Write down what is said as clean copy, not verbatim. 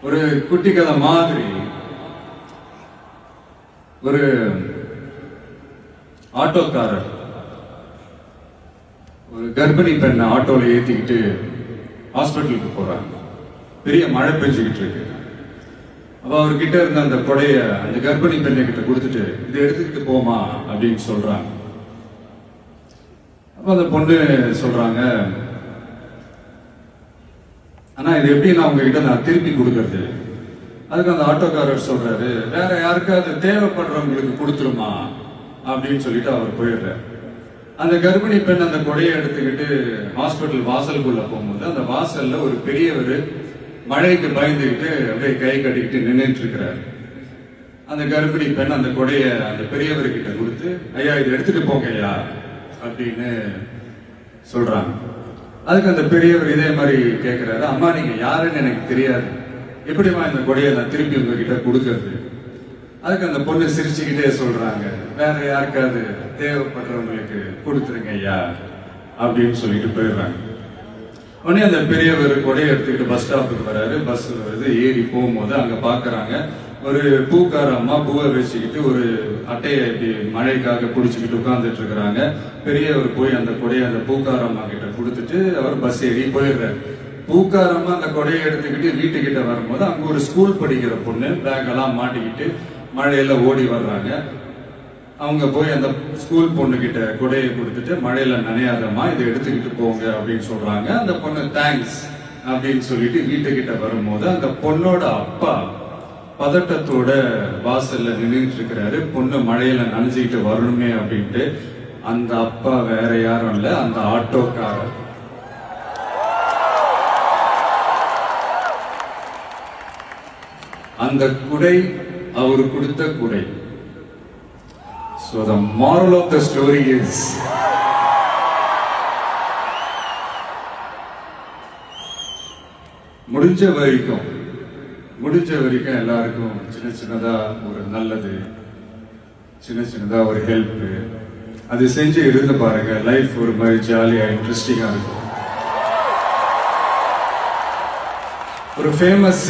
ஒரு குட்டி கதை மாதிரி ஒரு ஆட்டோக்காரர் ஒரு கர்ப்பிணி பெண்ணை ஆட்டோல ஏத்திக்கிட்டு ஹாஸ்பிட்டலுக்கு போறாங்க. பெரிய மழை பெஞ்சுக்கிட்டு இருக்கு. அப்ப அவர்கிட்ட இருந்த அந்த கொடைய அந்த கர்ப்பிணி பெண்ணை கிட்ட கொடுத்துட்டு இதை எடுத்துக்கிட்டு போமா அப்படின்னு சொல்றாங்க. அப்ப அந்த பொண்ணு சொல்றாங்க, ஆனா இது எப்படி நான் உங்ககிட்ட நான் திருப்பி கொடுக்கறது? அதுக்கு அந்த ஆட்டோக்காரர் சொல்றாரு, வேற யாருக்காவது தேவைப்படுறவங்களுக்கு கொடுத்துருமா அப்படின்னு சொல்லிட்டு அவர் போயிடுறாரு. அந்த கர்ப்பிணி பெண் அந்த கொடையை எடுத்துக்கிட்டு ஹாஸ்பிட்டல் வாசலுக்குள்ள போகும்போது அந்த வாசல்ல ஒரு பெரியவர் மழைக்கு பயந்துக்கிட்டு அப்படியே கை கட்டிக்கிட்டு நின்றுட்டு இருக்கிறாரு. அந்த கர்ப்பிணி பெண் அந்த கொடைய அந்த பெரியவர்கிட்ட கொடுத்து, ஐயா இதை எடுத்துட்டு போங்க ஐயா அப்படின்னு சொல்றாங்க. அதுக்கு அந்த பெரியவர் இதே மாதிரி கேட்கிறாரு, அம்மா நீங்க யாருன்னு எனக்கு தெரியாது, எப்படிமா இந்த கொடையை நான் திருப்பி உங்ககிட்ட கொடுக்கறது? அதுக்கு அந்த பொண்ணு சிரிச்சுக்கிட்டே சொல்றாங்க, வேற யாருக்காவது தேவைப்படுறவங்களுக்கு கொடுத்துருங்க ஐயா அப்படின்னு சொல்லிட்டு போயிடுறாங்க. உடனே அந்த பெரியவர் கொடையை எடுத்துக்கிட்டு பஸ் ஸ்டாப்புக்கு வராரு. பஸ் வருது, ஏறி போகும்போது அங்க பாக்குறாங்க ஒரு பூக்கார அம்மா பூவை வச்சுக்கிட்டு ஒரு அட்டையை இப்படி மழைக்காக பிடிச்சிக்கிட்டு உட்கார்ந்துட்டு இருக்கிறாங்க. பெரியவர் போய் அந்த கொடையை அந்த பூக்கார அம்மா கிட்ட கொடுத்துட்டு அவர் பஸ் ஏறி போயிடுறாரு. பூக்காரம்மா அந்த கொடையை எடுத்துக்கிட்டு வீட்டுக்கிட்ட வரும்போது அங்க ஒரு ஸ்கூல் படிக்கிற பொண்ணு பேக் எல்லாம் மாட்டிக்கிட்டு மழையில ஓடி வர்றாங்க. அவங்க போய் அந்த ஸ்கூல் பொண்ணு கிட்ட கொடையை கொடுத்துட்டு, மழையில நனையாதம்மா இதை எடுத்துக்கிட்டு போங்க அப்படின்னு சொல்றாங்க. அந்த பொண்ணு தேங்க்ஸ் அப்படின்னு சொல்லிட்டு வீட்டுக்கிட்ட வரும்போது அந்த பொண்ணோட அப்பா பதட்டத்தோட வாசல்ல நின்றுட்டு இருக்கிறாரு. பொண்ணு மழையில நனைஞ்சுக்கிட்டு வரணுமே அப்படின்ட்டு. அந்த அப்பா வேற யாரும் இல்ல, அந்த ஆட்டோக்காரர். அந்த குடை அவரு கொடுத்த குடை. So the moral of the story is, முடிஞ்ச வரைக்கும் எல்லாருக்கும் சின்ன சின்னதா ஒரு நல்லது, சின்ன சின்னதா ஒரு ஹெல்ப் அது செஞ்சு இருந்து பாருங்க. லைஃப் ஒரு மாதிரி ஜாலியா இன்ட்ரெஸ்டிங்கா இருக்கும். ஒரு ஃபேமஸ்